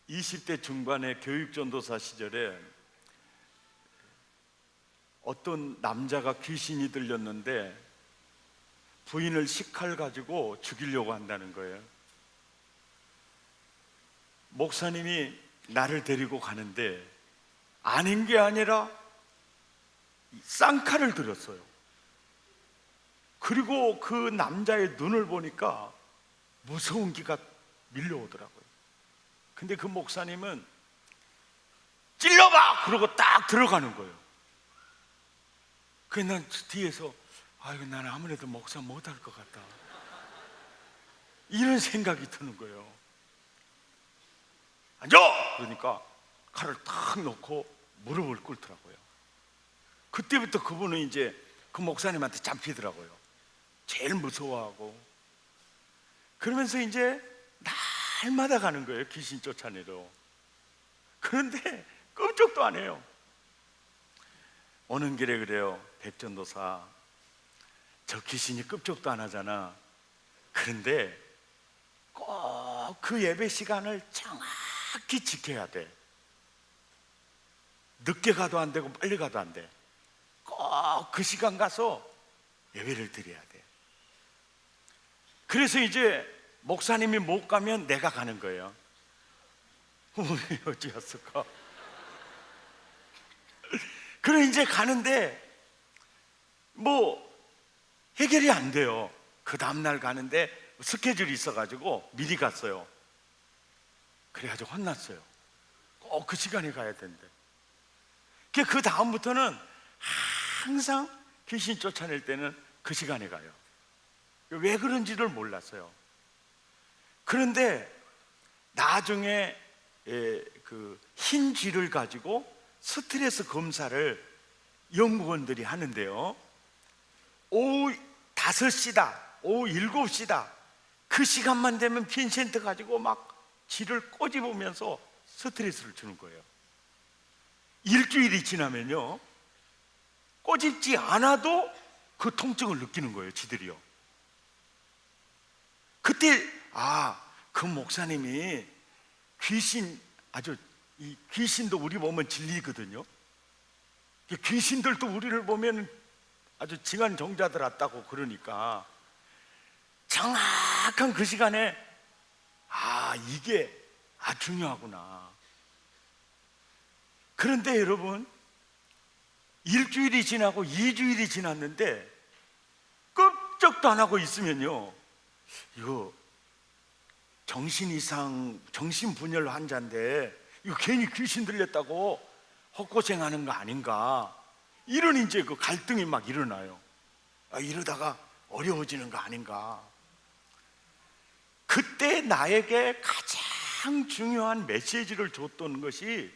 20대 중반의 교육전도사 시절에 어떤 남자가 귀신이 들렸는데 부인을 식칼 가지고 죽이려고 한다는 거예요. 목사님이 나를 데리고 가는데 아닌 게 아니라 쌍칼을 들었어요. 그리고 그 남자의 눈을 보니까 무서운 기가 밀려오더라고요. 근데 그 목사님은 찔러봐! 그러고 딱 들어가는 거예요. 그래서 난 뒤에서 아이고 나는 아무래도 목사 못할 것 같다, 이런 생각이 드는 거예요. 앉아! 그러니까 칼을 탁 놓고 무릎을 꿇더라고요. 그때부터 그분은 이제 그 목사님한테 잡히더라고요. 제일 무서워하고. 그러면서 이제 날마다 가는 거예요, 귀신 쫓아내러. 그런데 끔찍도 안 해요. 오는 길에 그래요. 백전도사, 저 귀신이 끔찍도 안 하잖아. 그런데 꼭 그 예배 시간을 정확히 지켜야 돼. 늦게 가도 안 되고 빨리 가도 안 돼. 꼭 그 시간 가서 예배를 드려야 돼. 그래서 이제 목사님이 못 가면 내가 가는 거예요. 어찌였을까? 그래 이제 가는데 뭐 해결이 안 돼요. 그 다음날 가는데 스케줄이 있어가지고 미리 갔어요. 그래가지고 혼났어요. 꼭 그 시간에 가야 된대. 그 다음부터는 항상 귀신 쫓아낼 때는 그 시간에 가요. 왜 그런지를 몰랐어요. 그런데 나중에 그 흰 쥐를 가지고 스트레스 검사를 연구원들이 하는데요, 오후 5시다 오후 7시다 그 시간만 되면 빈센트 가지고 막 쥐를 꼬집으면서 스트레스를 주는 거예요. 일주일이 지나면요, 꼬집지 않아도 그 통증을 느끼는 거예요, 쥐들이요. 그때 그 목사님이 이 귀신도 우리 보면 진리거든요. 귀신들도 우리를 보면 아주 징한 정자들 같다고. 그러니까 정확한 그 시간에 이게 중요하구나. 그런데 여러분, 일주일이 지나고 2주일이 지났는데 끔찍도 안 하고 있으면요, 이거 정신분열 환자인데 이거 괜히 귀신 들렸다고 헛고생하는 거 아닌가, 이런 이제 그 갈등이 막 일어나요. 이러다가 어려워지는 거 아닌가. 그때 나에게 가장 중요한 메시지를 줬던 것이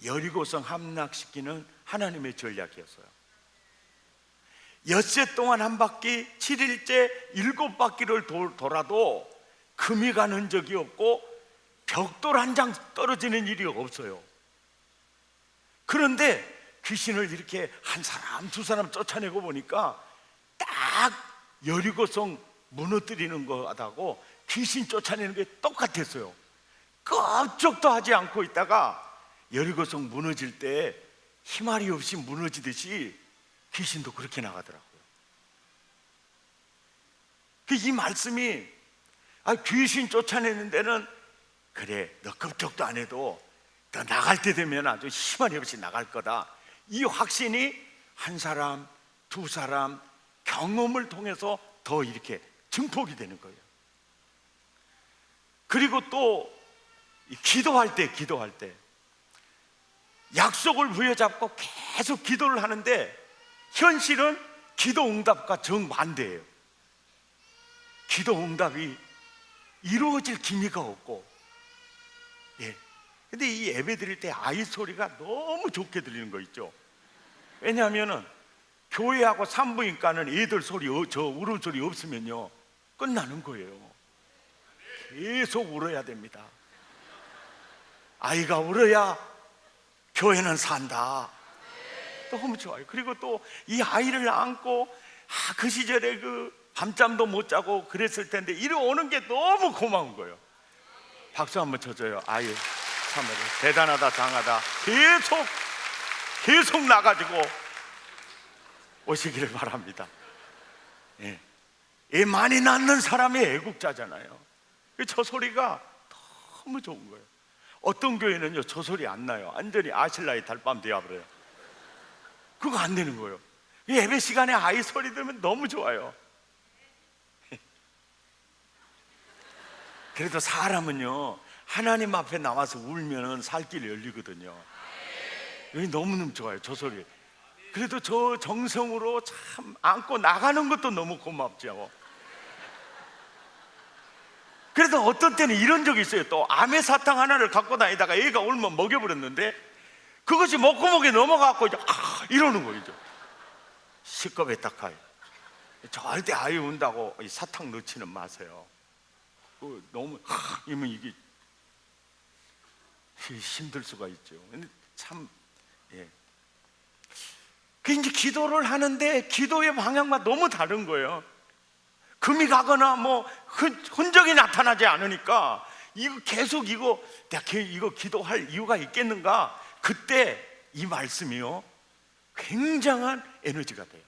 여리고성 함락시키는 하나님의 전략이었어요. 엿새 동안 한 바퀴, 7일째 7바퀴를 돌아도 금이 가는 적이 없고 벽돌 한 장 떨어지는 일이 없어요. 그런데 귀신을 이렇게 한 사람 두 사람 쫓아내고 보니까 딱 여리고성 무너뜨리는 거하고 귀신 쫓아내는 게 똑같았어요. 끔찍도 하지 않고 있다가 여리고성 무너질 때 희말이 없이 무너지듯이 귀신도 그렇게 나가더라고요. 이 말씀이 귀신 쫓아내는 데는 그래, 너 끔찍도 안 해도 너 나갈 때 되면 아주 희말이 없이 나갈 거다, 이 확신이 한 사람 두 사람 경험을 통해서 더 이렇게 증폭이 되는 거예요. 그리고 또 기도할 때 약속을 부여잡고 계속 기도를 하는데 현실은 기도 응답과 정반대예요. 기도 응답이 이루어질 기미가 없고, 근데 이 예배 드릴 때 아이 소리가 너무 좋게 들리는 거 있죠. 왜냐하면은 교회하고 산부인과는 애들 소리, 울음소리 없으면요 끝나는 거예요. 계속 울어야 됩니다. 아이가 울어야 교회는 산다. 너무 좋아요. 그리고 또 이 아이를 안고 그 시절에 그 밤잠도 못 자고 그랬을 텐데 이리 오는 게 너무 고마운 거예요. 박수 한번 쳐줘요. 아유, 참 대단하다, 장하다. 계속 나가지고 오시기를 바랍니다. 예. 애 많이 낳는 사람이 애국자잖아요. 저 소리가 너무 좋은 거예요. 어떤 교회는요, 저 소리 안 나요. 완전히 아실라의 달밤 되어버려요. 그거 안 되는 거예요. 예배 시간에 아이 소리 들으면 너무 좋아요. 그래도 사람은요, 하나님 앞에 나와서 울면은 살 길이 열리거든요. 여기 너무너무 좋아요, 저 소리. 그래도 저 정성으로 참 안고 나가는 것도 너무 고맙죠. 그래도 어떤 때는 이런 적이 있어요. 또 아메 사탕 하나를 갖고 다니다가 애가 울면 먹여버렸는데 그것이 목구멍에 넘어가고 이제 이러는 거죠. 시겁했다카이. 절대 아이 운다고 사탕 넣지는 마세요. 너무 이러면 이게 힘들 수가 있죠. 근데 참, 예. 그 이제 기도를 하는데 기도의 방향과 너무 다른 거예요. 금이 가거나 뭐 흔적이 나타나지 않으니까 이거 계속 내가 이거 기도할 이유가 있겠는가? 그때 이 말씀이요, 굉장한 에너지가 돼요.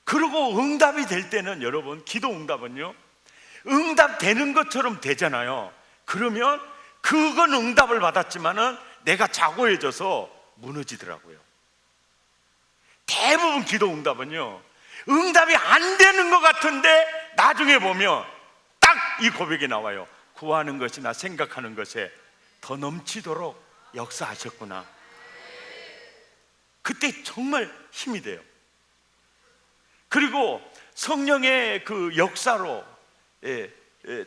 그리고 응답이 될 때는, 여러분, 기도 응답은요, 응답되는 것처럼 되잖아요. 그러면 그건 응답을 받았지만은 내가 자고해져서 무너지더라고요. 대부분 기도 응답은요, 응답이 안 되는 것 같은데 나중에 보면 딱 이 고백이 나와요. 구하는 것이나 생각하는 것에 더 넘치도록 역사하셨구나. 그때 정말 힘이 돼요. 그리고 성령의 그 역사로,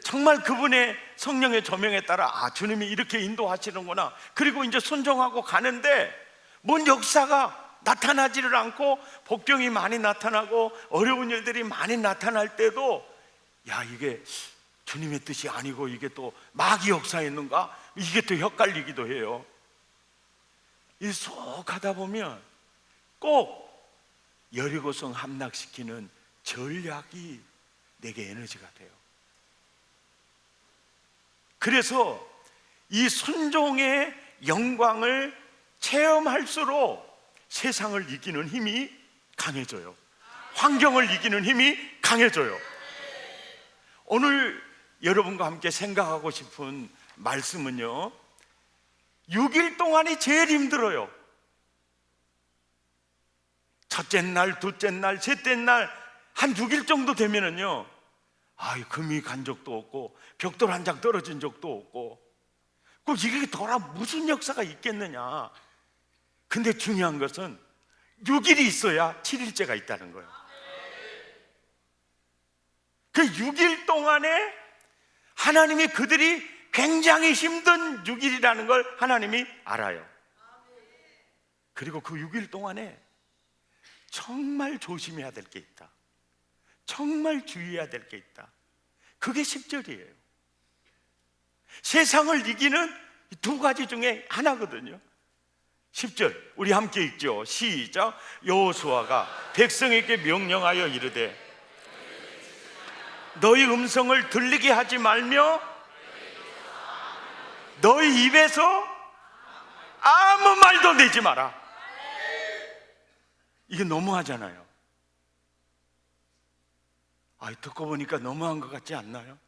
정말 그분의 성령의 조명에 따라 주님이 이렇게 인도하시는구나. 그리고 이제 순종하고 가는데 뭔 역사가 나타나지를 않고 복병이 많이 나타나고 어려운 일들이 많이 나타날 때도 이게 주님의 뜻이 아니고 이게 또 마귀 역사였는가? 이게 또 헷갈리기도 해요. 이 쏙 하다 보면 꼭 여리고성 함락시키는 전략이 내게 에너지가 돼요. 그래서 이 순종의 영광을 체험할수록 세상을 이기는 힘이 강해져요. 환경을 이기는 힘이 강해져요. 오늘 여러분과 함께 생각하고 싶은 말씀은요, 6일 동안이 제일 힘들어요. 첫째 날, 둘째 날, 셋째 날, 한 6일 정도 되면은요, 금이 간 적도 없고 벽돌 한 장 떨어진 적도 없고, 이게 돌아 무슨 역사가 있겠느냐. 근데 중요한 것은 6일이 있어야 7일째가 있다는 거예요. 그 6일 동안에 하나님이 그들이 굉장히 힘든 6일이라는 걸 하나님이 알아요. 그리고 그 6일 동안에 정말 조심해야 될 게 있다. 정말 주의해야 될 게 있다. 그게 10절이에요. 세상을 이기는 두 가지 중에 하나거든요. 10절 우리 함께 읽죠. 시작. 여호수아가 백성에게 명령하여 이르되 너희 음성을 들리게 하지 말며 너희 입에서 아무 말도 내지 마라. 이게 너무하잖아요. 듣고 보니까 너무한 것 같지 않나요?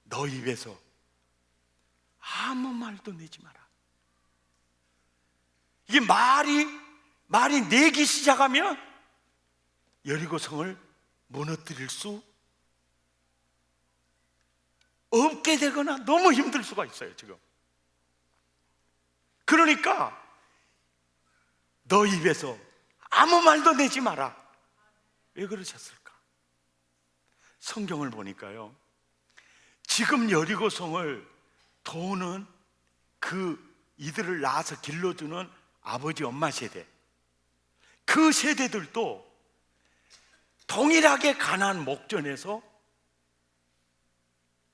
너희 입에서 아무 말도 내지 마라. 이게 말이 내기 시작하면 여리고성을 무너뜨릴 수 없게 되거나 너무 힘들 수가 있어요, 지금. 그러니까 너 입에서 아무 말도 내지 마라. 왜 그러셨을까? 성경을 보니까요, 지금 여리고성을 도우는 이들을 낳아서 길러주는 아버지 엄마 세대, 그 세대들도 동일하게 가나안 목전에서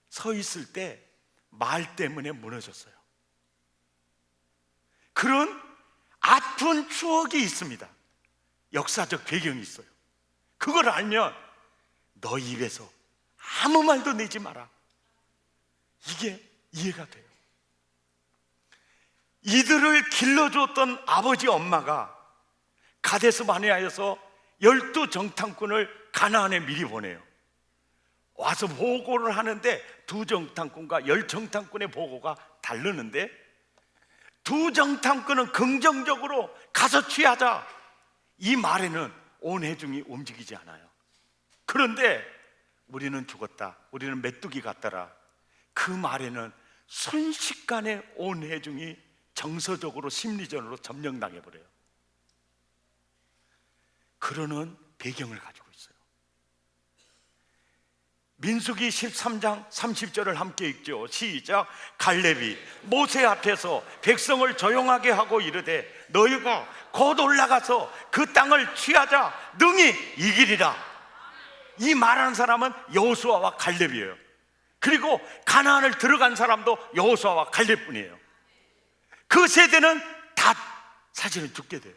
서 있을 때 말 때문에 무너졌어요. 그런 아픈 추억이 있습니다. 역사적 배경이 있어요. 그걸 알면 너 입에서 아무 말도 내지 마라. 이게 이해가 돼요. 이들을 길러주었던 아버지 엄마가 가데스 바네아에서 12정탐꾼을 가나안에 미리 보내요. 와서 보고를 하는데 두 정탐꾼과 10정탐꾼의 보고가 다르는데, 두 정탐꾼은 긍정적으로 가서 취하자, 이 말에는 온 회중이 움직이지 않아요. 그런데 우리는 죽었다, 우리는 메뚜기 같더라, 그 말에는 순식간에 온 회중이 정서적으로 심리전으로 점령당해 버려요. 그러는 배경을 가지고 있어요. 민수기 13장 30절을 함께 읽죠. 시작. 갈렙이 모세 앞에서 백성을 조용하게 하고 이르되 너희가 곧 올라가서 그 땅을 취하자 능히 이기리라. 이 말하는 사람은 여호수아와 갈렙이에요. 그리고 가나안을 들어간 사람도 여호수아와 갈렙뿐이에요. 그 세대는 다 사실은 죽게 돼요.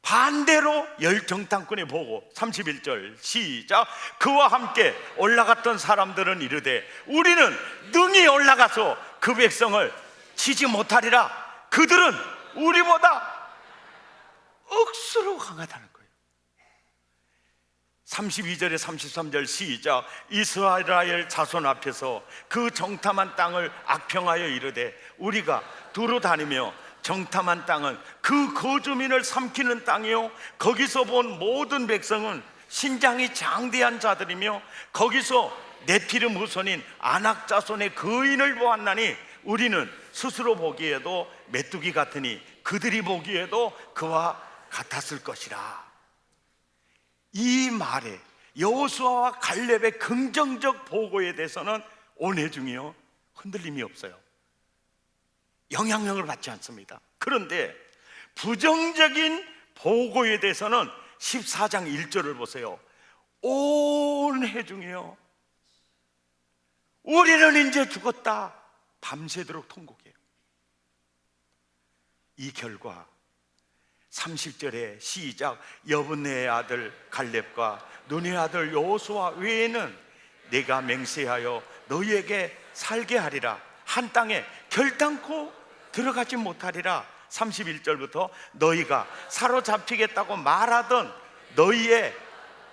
반대로 10정탐꾼의 보고 31절 시작. 그와 함께 올라갔던 사람들은 이르되 우리는 능히 올라가서 그 백성을 치지 못하리라. 그들은 우리보다 억수로 강하다는 거예요. 32절에 33절 시작. 이스라엘 자손 앞에서 그 정탐한 땅을 악평하여 이르되 우리가 두루 다니며 정탐한 땅은 그 거주민을 삼키는 땅이요 거기서 본 모든 백성은 신장이 장대한 자들이며 거기서 네피름 후손인 아낙 자손의 거인을 보았나니 우리는 스스로 보기에도 메뚜기 같으니 그들이 보기에도 그와 같았을 것이라. 이 말에 여호수아와 갈렙의 긍정적 보고에 대해서는 온 회중이요 흔들림이 없어요. 영향력을 받지 않습니다. 그런데 부정적인 보고에 대해서는 14장 1절을 보세요. 온 회중이요 우리는 이제 죽었다 밤새도록 통곡해요. 이 결과 30절에 시작. 여분네의 아들 갈렙과 눈의 아들 여호수아 외에는 내가 맹세하여 너희에게 살게 하리라. 한 땅에 결단코 들어가지 못하리라. 31절부터 너희가 사로잡히겠다고 말하던 너희의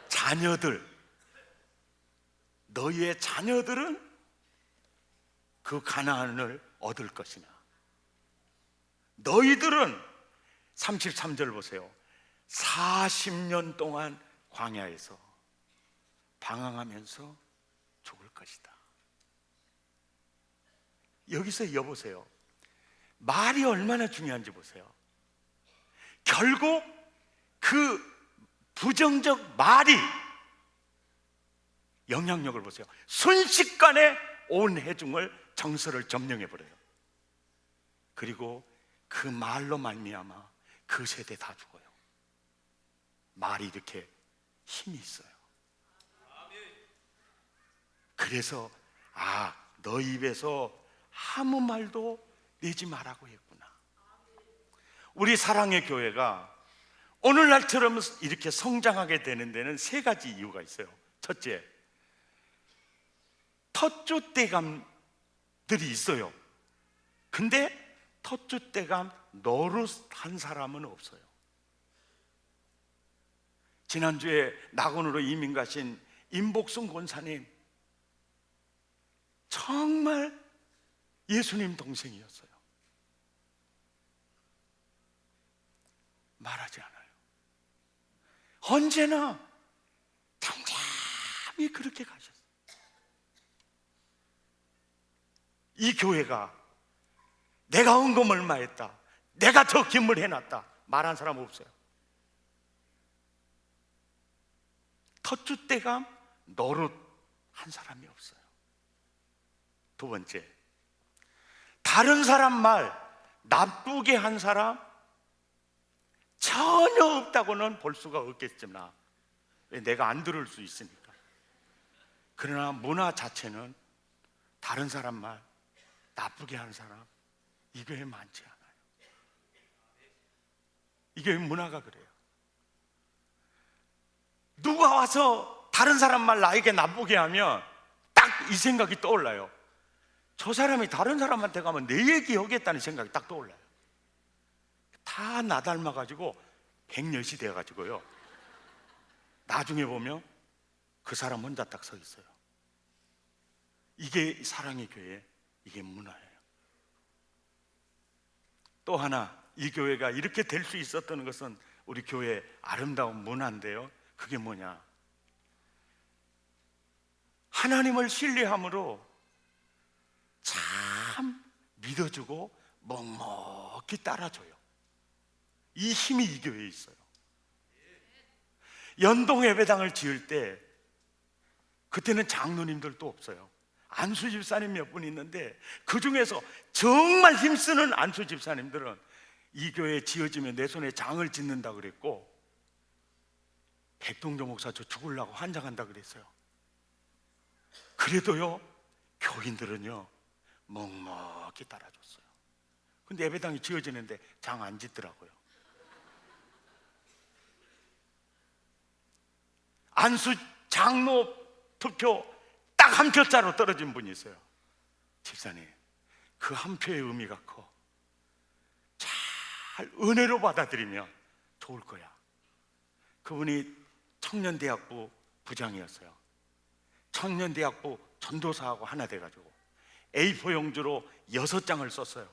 자녀들은 그 가나안을 얻을 것이나 너희들은 33절 보세요. 40년 동안 광야에서 방황하면서 죽을 것이다. 여기서 여보세요. 말이 얼마나 중요한지 보세요. 결국 그 부정적 말이 영향력을 보세요. 순식간에 온 회중을 정서를 점령해버려요. 그리고 그 말로 말미암아 그 세대 다 죽어요. 말이 이렇게 힘이 있어요. 그래서 너 입에서 아무 말도 내지 말라고 했구나. 우리 사랑의 교회가 오늘날처럼 이렇게 성장하게 되는 데는 세 가지 이유가 있어요. 첫째, 터줏대감들이 있어요. 근데 터줏대감 노릇한 사람은 없어요. 지난주에 낙원으로 이민 가신 임복순 권사님, 정말 예수님 동생이었어요. 말하지 않아요. 언제나 잠잠히 그렇게 가셨어요. 이 교회가 내가 헌금 얼마 했다, 내가 저 기물 해놨다 말한 사람 없어요. 터줏대감 노릇 한 사람이 없어요. 두 번째, 다른 사람 말 나쁘게 한 사람 전혀 없다고는 볼 수가 없겠지만 내가 안 들을 수 있으니까. 그러나 문화 자체는 다른 사람 말 나쁘게 하는 사람 이 교회에 많지 않아요. 이 교회 문화가 그래요. 누가 와서 다른 사람 말 나에게 나쁘게 하면 딱 이 생각이 떠올라요. 저 사람이 다른 사람한테 가면 내 얘기 하겠다는 생각이 딱 떠올라요. 다 나 닮아가지고 백년이 돼가지고요, 나중에 보면 그 사람 혼자 딱 서 있어요. 이게 사랑의 교회, 이게 문화예요. 또 하나, 이 교회가 이렇게 될 수 있었던 것은 우리 교회의 아름다운 문화인데요, 그게 뭐냐, 하나님을 신뢰함으로 참 믿어주고 묵묵히 따라줘요. 이 힘이 이 교회에 있어요. 연동 예배당을 지을 때 그때는 장로님들도 없어요. 안수 집사님 몇 분 있는데 그 중에서 정말 힘쓰는 안수 집사님들은 이 교회 지어지면 내 손에 장을 짓는다 그랬고, 백동조 목사 저 죽으려고 환장한다 그랬어요. 그래도요, 교인들은요 묵묵히 따라줬어요. 근데 예배당이 지어지는데 장 안 짓더라고요. 안수 장로 투표 딱 한 표짜로 떨어진 분이 있어요. 집사님, 그 한 표의 의미가 커. 잘 은혜로 받아들이면 좋을 거야. 그분이 청년대학부 부장이었어요. 청년대학부 전도사하고 하나 돼가지고 A4 용지로 6장을 썼어요.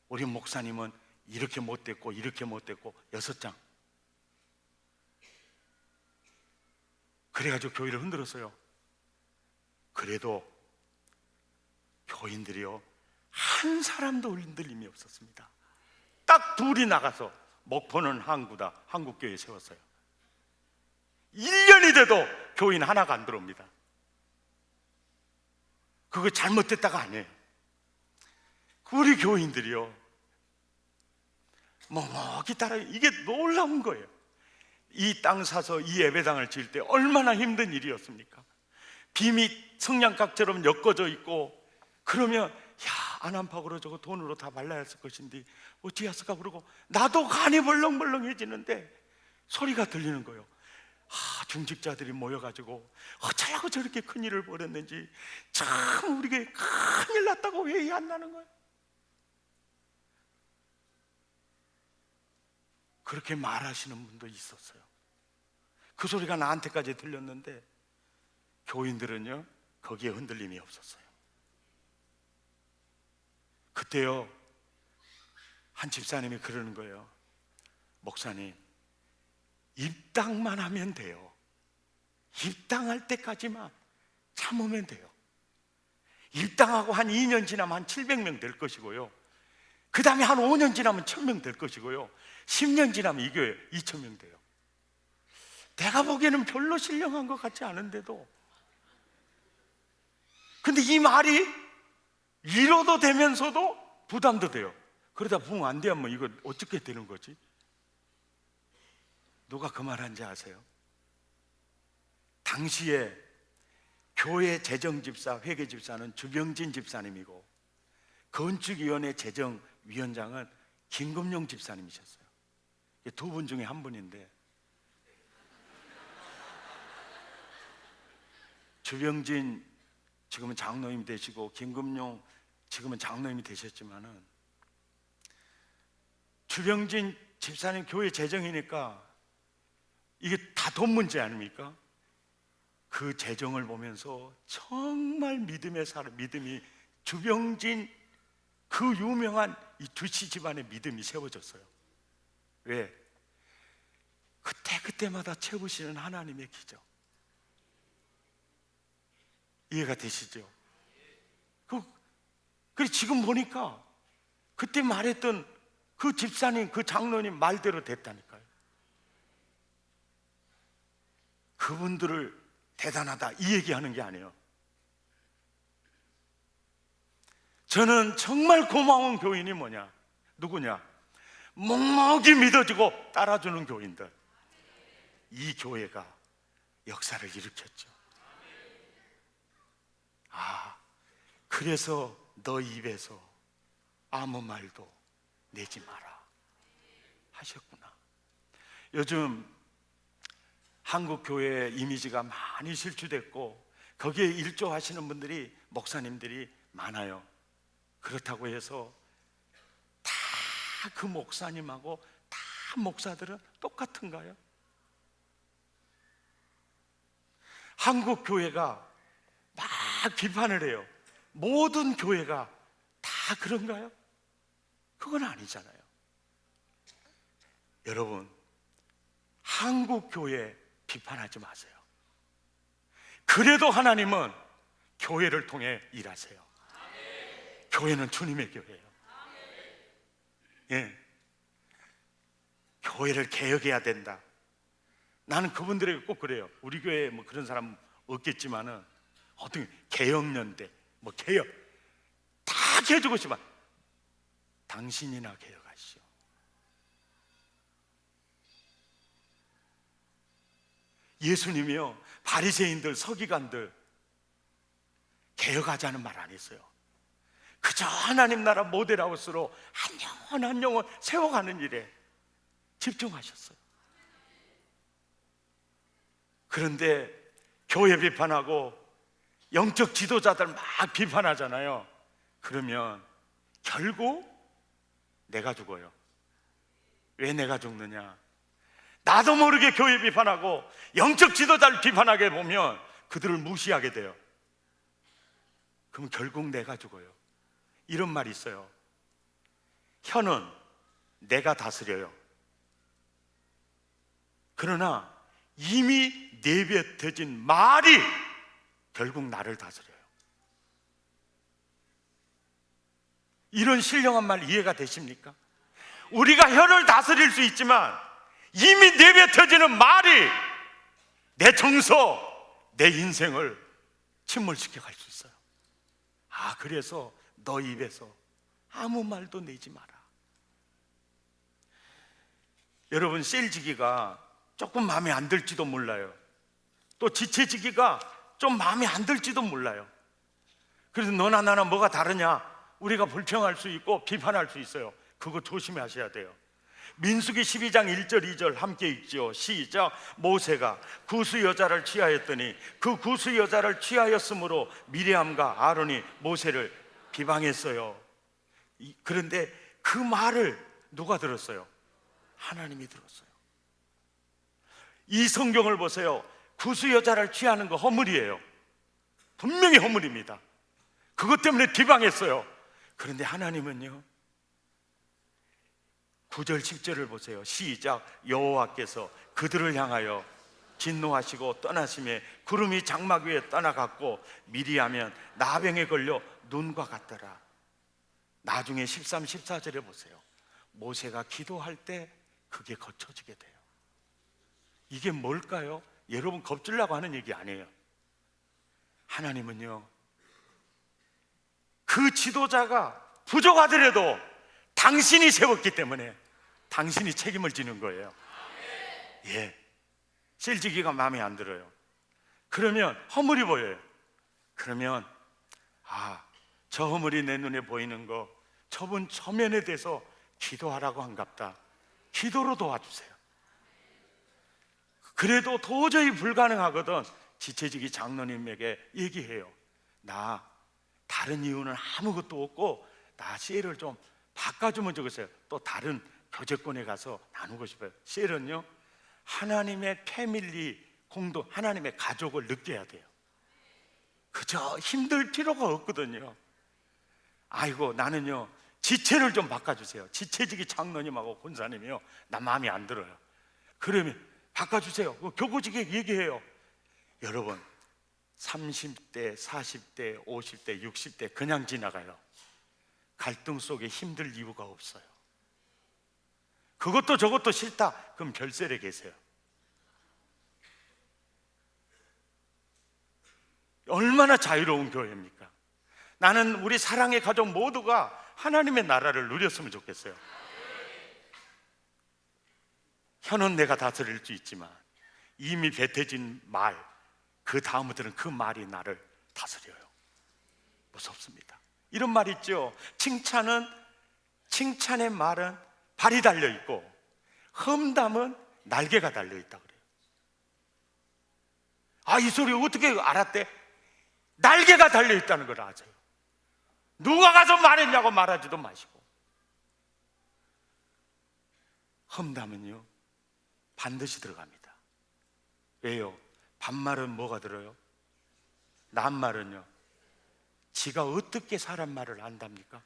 우리 목사님은 이렇게 못됐고 이렇게 못됐고 6장. 그래가지고 교회를 흔들었어요. 그래도 교인들이요 한 사람도 흔들림이 없었습니다. 딱 둘이 나가서 목포는 항구다, 한국교회 세웠어요. 1년이 돼도 교인 하나가 안 들어옵니다. 그거 잘못됐다가 아니에요. 우리 교인들이요 묵묵히 따라, 이게 놀라운 거예요. 이 땅 사서 이 예배당을 지을 때 얼마나 힘든 일이었습니까? 빔이 성냥각처럼 엮어져 있고, 그러면 야, 안암팍으로 저거 돈으로 다 발라야 했을 것인데 어찌 했을까 그러고 나도 간이 벌렁벌렁해지는데 소리가 들리는 거예요. 중직자들이 모여가지고 어쩌라고 저렇게 큰일을 벌였는지, 참 우리에게 큰일 났다고 회의 안 나는 거예요. 그렇게 말하시는 분도 있었어요. 그 소리가 나한테까지 들렸는데 교인들은요 거기에 흔들림이 없었어요. 그때요 한 집사님이 그러는 거예요. 목사님, 입당만 하면 돼요. 입당할 때까지만 참으면 돼요. 입당하고 한 2년 지나면 한 700명 될 것이고요, 그 다음에 한 5년 지나면 1000명 될 것이고요, 10년 지나면 이 교회 2000명 돼요. 내가 보기에는 별로 신령한 것 같지 않은데도, 근데 이 말이 위로도 되면서도 부담도 돼요. 그러다 붕 안 되면 뭐 이거 어떻게 되는 거지? 누가 그 말 한지 아세요? 당시에 교회 재정집사, 회계집사는 주병진 집사님이고 건축위원회 재정위원장은 김금용 집사님이셨어요. 두 분 중에 한 분인데, 주병진 지금은 장로님 되시고 김금용 지금은 장로님이 되셨지만은, 주병진 집사님 교회 재정이니까 이게 다 돈 문제 아닙니까? 그 재정을 보면서 정말 믿음의 사람, 믿음이, 주병진 그 유명한 이 두씨 집안의 믿음이 세워졌어요. 왜? 그때마다 채우시는 하나님의 기적. 이해가 되시죠? 그래 지금 보니까 그때 말했던 그 집사님, 그 장로님 말대로 됐다니까요. 그분들을 대단하다 이 얘기하는 게 아니에요. 저는 정말 고마운 교인이 뭐냐, 누구냐, 묵묵히 믿어주고 따라주는 교인들. 이 교회가 역사를 일으켰죠. 그래서 너 입에서 아무 말도 내지 마라 하셨구나. 요즘 한국 교회 이미지가 많이 실추됐고 거기에 일조하시는 분들이 목사님들이 많아요. 그렇다고 해서 다 그 목사님하고 다 목사들은 똑같은가요? 한국 교회가 막 비판을 해요. 모든 교회가 다 그런가요? 그건 아니잖아요. 여러분, 한국 교회 비판하지 마세요. 그래도 하나님은 교회를 통해 일하세요. 교회는 주님의 교회예요. 예. 교회를 개혁해야 된다. 나는 그분들에게 꼭 그래요. 우리 교회에 뭐 그런 사람 없겠지만은 어떤 개혁연대, 뭐 개혁 다 해주고 싶어. 당신이나 개혁하시오. 예수님이요, 바리새인들, 서기관들 개혁하자는 말 안 했어요. 그저 하나님 나라 모델하우스로 한 영혼 한 영혼 세워가는 일에 집중하셨어요. 그런데 교회 비판하고 영적 지도자들 막 비판하잖아요. 그러면 결국 내가 죽어요. 왜 내가 죽느냐? 나도 모르게 교회 비판하고 영적 지도자를 비판하게 보면 그들을 무시하게 돼요. 그럼 결국 내가 죽어요. 이런 말이 있어요. 혀는 내가 다스려요. 그러나 이미 내뱉어진 말이 결국 나를 다스려요. 이런 신령한 말 이해가 되십니까? 우리가 혀를 다스릴 수 있지만 이미 내뱉어지는 말이 내 정서, 내 인생을 침몰시켜 갈 수 있어요. 그래서 너 입에서 아무 말도 내지 마라. 여러분, 셀지기가 조금 마음에 안 들지도 몰라요. 또 지체지기가 좀 마음에 안 들지도 몰라요. 그래서 너나 나나 뭐가 다르냐? 우리가 불평할 수 있고 비판할 수 있어요. 그거 조심하셔야 돼요. 민수기 12장 1절 2절 함께 읽죠. 시작. 모세가 구스 여자를 취하였더니 그 구스 여자를 취하였으므로 미리암과 아론이 모세를 비방했어요. 그런데 그 말을 누가 들었어요? 하나님이 들었어요. 이 성경을 보세요. 구스 여자를 취하는 거 허물이에요. 분명히 허물입니다. 그것 때문에 비방했어요. 그런데 하나님은요, 9절 10절을 보세요. 시작. 여호와께서 그들을 향하여 진노하시고 떠나심에 구름이 장막 위에 떠나갔고 미리하면 나병에 걸려 눈과 같더라. 나중에 13, 14절에 보세요. 모세가 기도할 때 그게 거쳐지게 돼요. 이게 뭘까요? 여러분 겁주려고 하는 얘기 아니에요. 하나님은요, 그 지도자가 부족하더라도 당신이 세웠기 때문에 당신이 책임을 지는 거예요. 예. 셀지기가 마음에 안 들어요. 그러면 허물이 보여요. 그러면 저 허물이 내 눈에 보이는 거 저분 처면에 대해서 기도하라고 한갑다. 기도로 도와주세요. 그래도 도저히 불가능하거든 지체지기 장로님에게 얘기해요. 나 다른 이유는 아무것도 없고 나 셀을 좀 바꿔주면 좋겠어요. 또 다른 교제권에 가서 나누고 싶어요. 셀은요, 하나님의 패밀리 공동, 하나님의 가족을 느껴야 돼요. 그저 힘들 필요가 없거든요. 아이고 나는요 지체를 좀 바꿔주세요. 지체지기 장로님하고 권사님이요, 나 마음에 안 들어요. 그러면 바꿔주세요. 교구직에 얘기해요. 여러분 30대, 40대, 50대, 60대 그냥 지나가요. 갈등 속에 힘들 이유가 없어요. 그것도 저것도 싫다. 그럼 별셀에 계세요. 얼마나 자유로운 교회입니까? 나는 우리 사랑의 가족 모두가 하나님의 나라를 누렸으면 좋겠어요. 혀는 내가 다스릴 수 있지만 이미 뱉어진 말, 그 다음부터는 그 말이 나를 다스려요. 무섭습니다. 이런 말 있죠. 칭찬의 말은 발이 달려있고 험담은 날개가 달려있다 그래요. 이 소리 어떻게 알았대? 날개가 달려있다는 걸 아세요? 누가 가서 말했냐고 말하지도 마시고. 험담은요 반드시 들어갑니다. 왜요? 반말은 뭐가 들어요? 낱말은요 지가 어떻게 사람 말을 안답니까?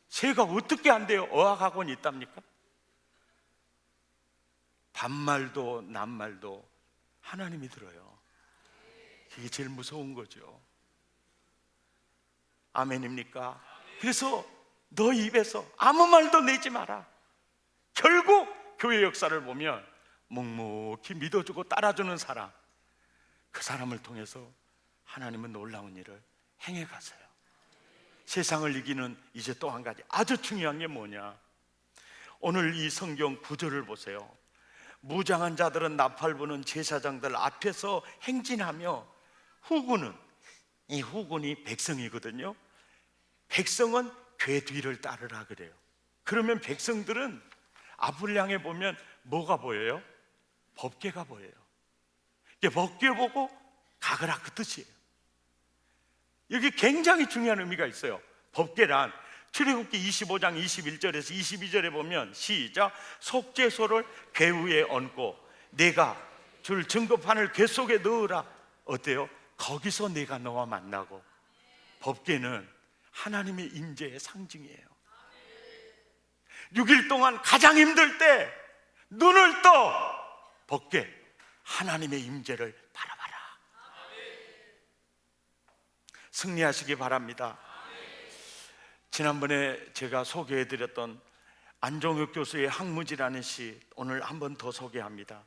새가 어떻게 안 돼요? 어학학원이 있답니까? 반말도 낱말도 하나님이 들어요. 그게 제일 무서운 거죠. 아멘입니까? 그래서 너 입에서 아무 말도 내지 마라. 결국 교회 역사를 보면 묵묵히 믿어주고 따라주는 사람, 그 사람을 통해서 하나님은 놀라운 일을 행해 가세요. 세상을 이기는 이제 또 한 가지 아주 중요한 게 뭐냐? 오늘 이 성경 구절을 보세요. 무장한 자들은 나팔 부는 제사장들 앞에서 행진하며 후군은, 이 후군이 백성이거든요. 백성은 괴 뒤를 따르라 그래요. 그러면 백성들은 앞을 향해 보면 뭐가 보여요? 법궤가 보여요. 이게 법궤 보고 가거라 그 뜻이에요. 여기 굉장히 중요한 의미가 있어요. 법궤란 출애굽기 25장 21절에서 22절에 보면 시작, 속죄소를 궤 위에 얹고 내가 줄 증거판을 궤 속에 넣으라. 어때요? 거기서 내가 너와 만나고. 법궤는 하나님의 임재의 상징이에요. 6일 동안 가장 힘들 때 눈을 떠 법궤 하나님의 임재를 바라봐라. 승리하시기 바랍니다. 지난번에 제가 소개해드렸던 안종혁 교수의 항무지라는 시 오늘 한 번 더 소개합니다.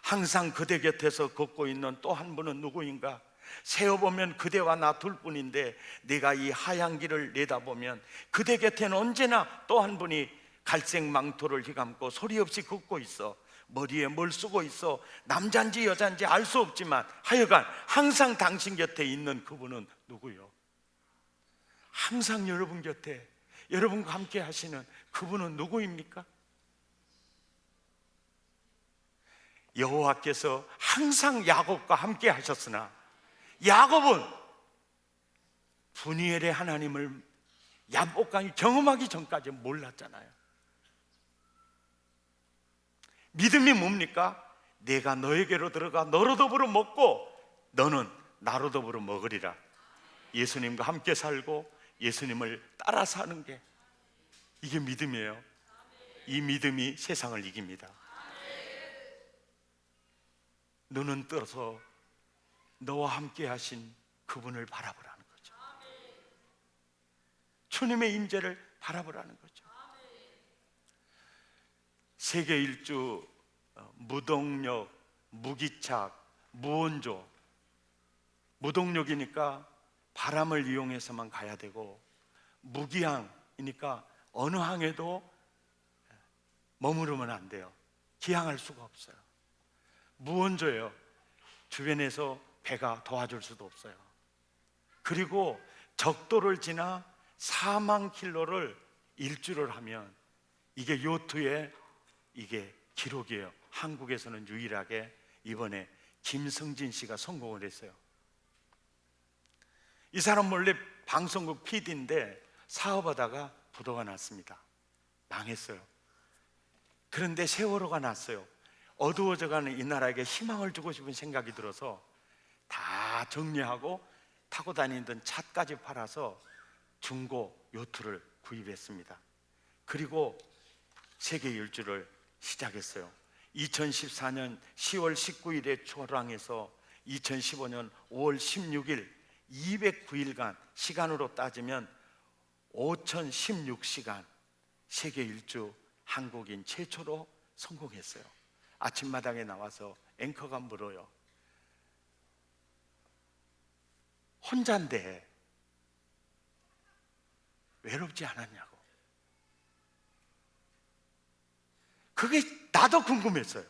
항상 그대 곁에서 걷고 있는 또 한 분은 누구인가? 세어보면 그대와 나 둘뿐인데 네가 이 하얀 길을 내다보면 그대 곁에는 언제나 또 한 분이 갈색 망토를 휘감고 소리 없이 걷고 있어. 머리에 뭘 쓰고 있어. 남잔지 여잔지 알 수 없지만 하여간 항상 당신 곁에 있는 그분은 누구요? 항상 여러분 곁에 여러분과 함께 하시는 그분은 누구입니까? 여호와께서 항상 야곱과 함께 하셨으나 야곱은 분이엘의 하나님을 야복강이 경험하기 전까지 몰랐잖아요. 믿음이 뭡니까? 내가 너에게로 들어가 너로 더불어 먹고 너는 나로 더불어 먹으리라. 예수님과 함께 살고 예수님을 따라 사는 게, 이게 믿음이에요. 이 믿음이 세상을 이깁니다. 눈은 떠서 너와 함께 하신 그분을 바라보라는 거죠. 주님의 임재를 바라보라는 거죠. 세계 일주, 무동력, 무기착, 무원조. 무동력이니까 바람을 이용해서만 가야 되고, 무기항이니까 어느 항에도 머무르면 안 돼요. 기항할 수가 없어요. 무원조예요. 주변에서 배가 도와줄 수도 없어요. 그리고 적도를 지나 4만 킬로를 일주를 하면 이게 요트의 이게 기록이에요. 한국에서는 유일하게 이번에 김성진 씨가 성공을 했어요. 이 사람 원래 방송국 PD인데 사업하다가 부도가 났습니다. 망했어요. 그런데 세월호가 났어요. 어두워져가는 이 나라에게 희망을 주고 싶은 생각이 들어서 다 정리하고 타고 다니던 차까지 팔아서 중고 요트를 구입했습니다. 그리고 세계 일주를 시작했어요. 2014년 10월 19일에 출항해서 2015년 5월 16일 209일간 시간으로 따지면 5016시간 세계 일주 한국인 최초로 성공했어요. 아침마당에 나와서 앵커가 물어요. 혼자인데 외롭지 않았냐고. 그게 나도 궁금했어요.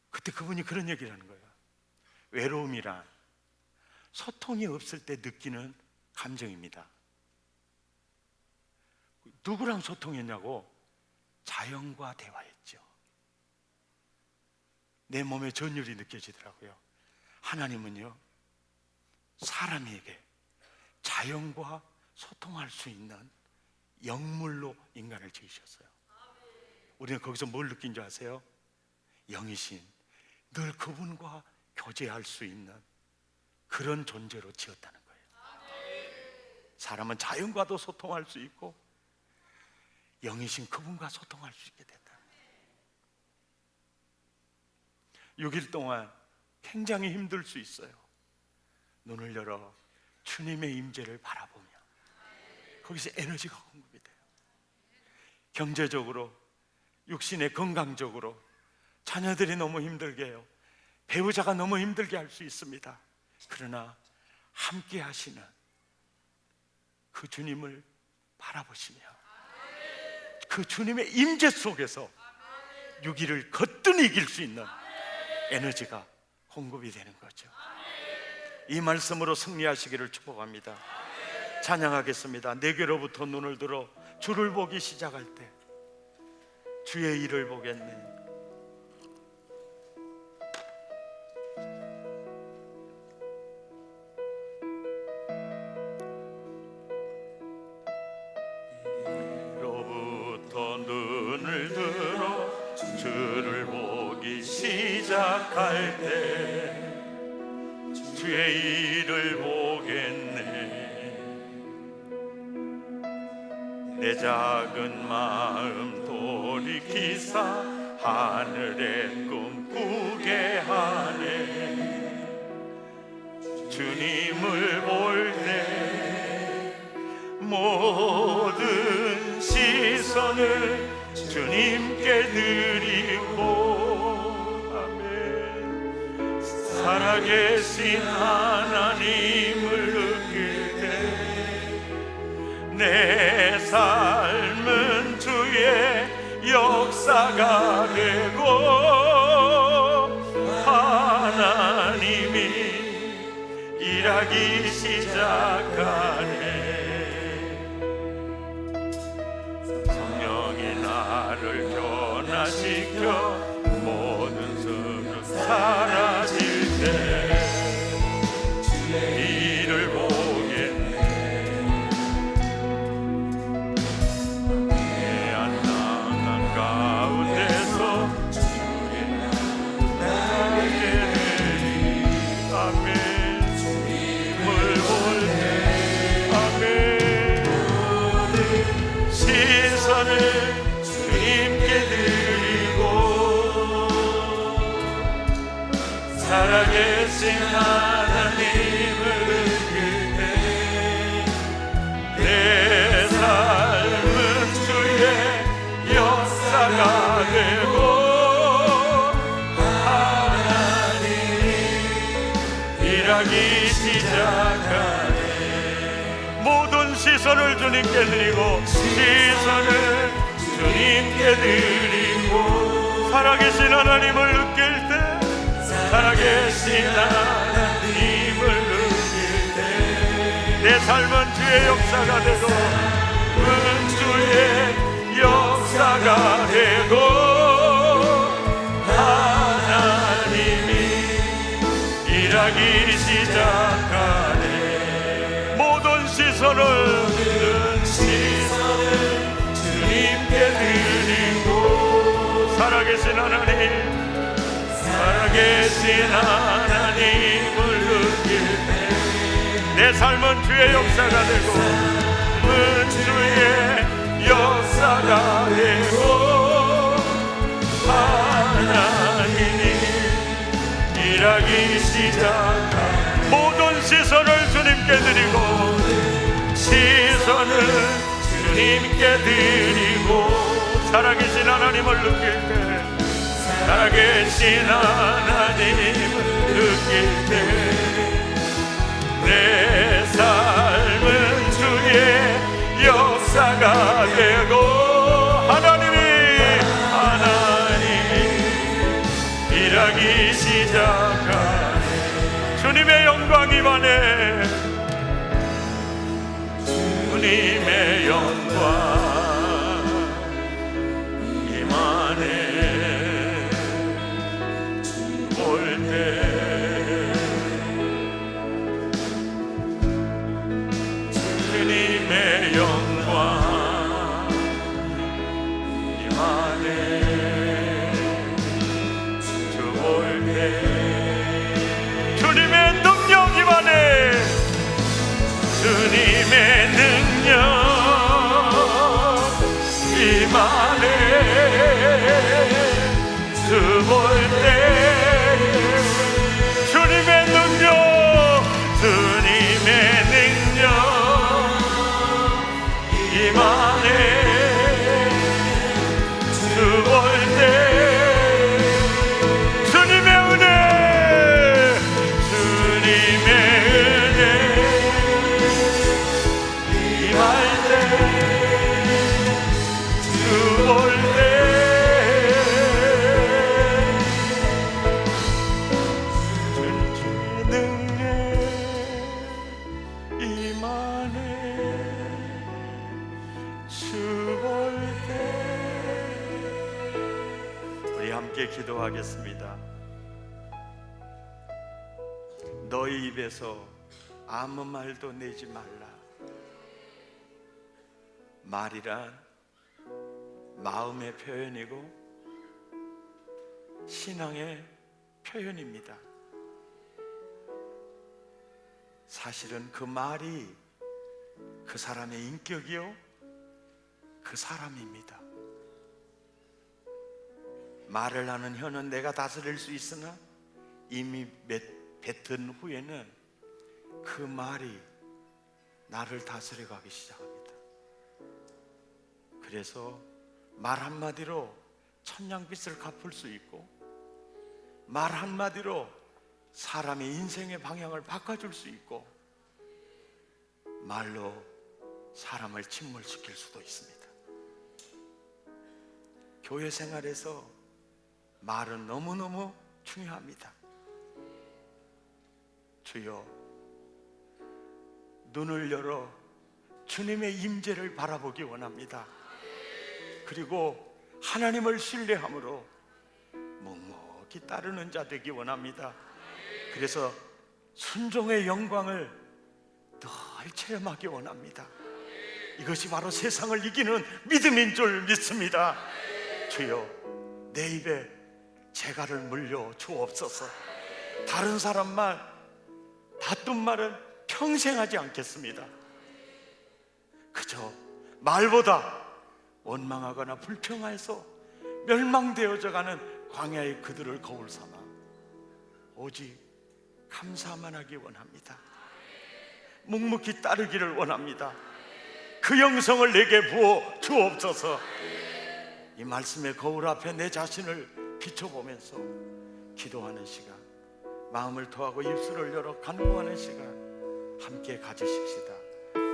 그때 그분이 그런 얘기를 하는 거예요. 외로움이란 소통이 없을 때 느끼는 감정입니다. 누구랑 소통했냐고? 자연과 대화했죠. 내 몸에 전율이 느껴지더라고요. 하나님은요, 사람에게 자연과 소통할 수 있는 영물로 인간을 지으셨어요. 우리는 거기서 뭘 느낀 줄 아세요? 영이신, 늘 그분과 교제할 수 있는 그런 존재로 지었다는 거예요. 사람은 자연과도 소통할 수 있고 영이신 그분과 소통할 수 있게 됐다. 6일 동안 굉장히 힘들 수 있어요. 눈을 열어 주님의 임재를 바라보며 거기서 에너지가 공급이 돼요. 경제적으로, 육신의 건강적으로 자녀들이 너무 힘들게 해요. 배우자가 너무 힘들게 할 수 있습니다. 그러나 함께 하시는 그 주님을 바라보시며 그 주님의 임재 속에서 6일을 거뜬히 이길 수 있는 에너지가 공급이 되는 거죠. 이 말씀으로 승리하시기를 축복합니다. 찬양하겠습니다. 내게로부터 눈을 들어 주를 보기 시작할 때 주의 일을 보겠네. 로부터 눈을 들어 주를 보기 시작할 때 주의 일을 보겠네. 내 작은 마음 돌이키사 하늘의 꿈 꾸게 하네. 주님을 볼 때 모든 시선을 주님께 드리고, 아멘. 살아계신 하나님을 느낄 때 내 삶은 주의 역사가 되고 하나님이 일하기 시작하네. 성령이 나를 변화시켜 모든 수를 사라질 때 주의 일을 보겠네. 내 안락한 가운데서 주의 나게 되리. 아멘. 주님을 볼 때 아멘. 시선을 주님께 드리고 살아계신 하나님을 느낄 때 내 삶은 주의 역사가 되고 하나님이 일하기 시작하네. 모든 시선을 주님께 드리고 시선을 주님께 드리고 살아계신 하나님을 느낄 때 살아계신 하나님을 느낄 때 내 삶은 주의 역사가 되고 주의 역사가 되고 하나님이 일하기 시작하네. 모든 시선을 주님께 드리고 살아계신 하나님, 살아계신 하나님을 느낄 때 내 삶은 주의 역사가 되고 주의 역사가 되고 하나님이 일하기 시작한 모든 시선을 주님께 드리고 시선을 주님께 드리고 살아계신 하나님을 느낄 때 살아계신 하나님을 느낄 때 내 삶은 주의 역사가 되고 하나님이 일하기 시작하네. 주님의 영광 임하네. 주님의 영광 임하네. 볼 때 주님의 영광 임하네. 주 볼 때 주님의 능력 임하네. 주님의 능력 임하네. 주 볼 때 주님의 능력, 주님의 능력 임하네. 주 볼 때 주님의 은혜, 주님의 은혜 임할 때, 주 볼 때 기도하겠습니다. 너희 입에서 아무 말도 내지 말라. 말이란 마음의 표현이고 신앙의 표현입니다. 사실은 그 말이 그 사람의 인격이요, 그 사람입니다. 말을 하는 혀는 내가 다스릴 수 있으나 이미 뱉은 후에는 그 말이 나를 다스려 가기 시작합니다. 그래서 말 한마디로 천냥빚을 갚을 수 있고, 말 한마디로 사람의 인생의 방향을 바꿔줄 수 있고, 말로 사람을 침몰시킬 수도 있습니다. 교회 생활에서 말은 너무너무 중요합니다. 주여, 눈을 열어 주님의 임재를 바라보기 원합니다. 그리고 하나님을 신뢰함으로 묵묵히 따르는 자 되기 원합니다. 그래서 순종의 영광을 늘 체험하기 원합니다. 이것이 바로 세상을 이기는 믿음인 줄 믿습니다. 주여, 내 입에 재갈을 물려 주옵소서. 다른 사람 말, 나쁜 말은 평생 하지 않겠습니다. 그저 말보다 원망하거나 불평해서 멸망되어져 가는 광야의 그들을 거울 삼아 오직 감사만 하기 원합니다. 묵묵히 따르기를 원합니다. 그 영성을 내게 부어 주옵소서. 이 말씀의 거울 앞에 내 자신을 비춰보면서 기도하는 시간, 마음을 토하고 입술을 열어 간구하는 시간 함께 가지십시다.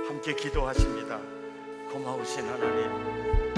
함께 기도하십니다. 고마우신 하나님,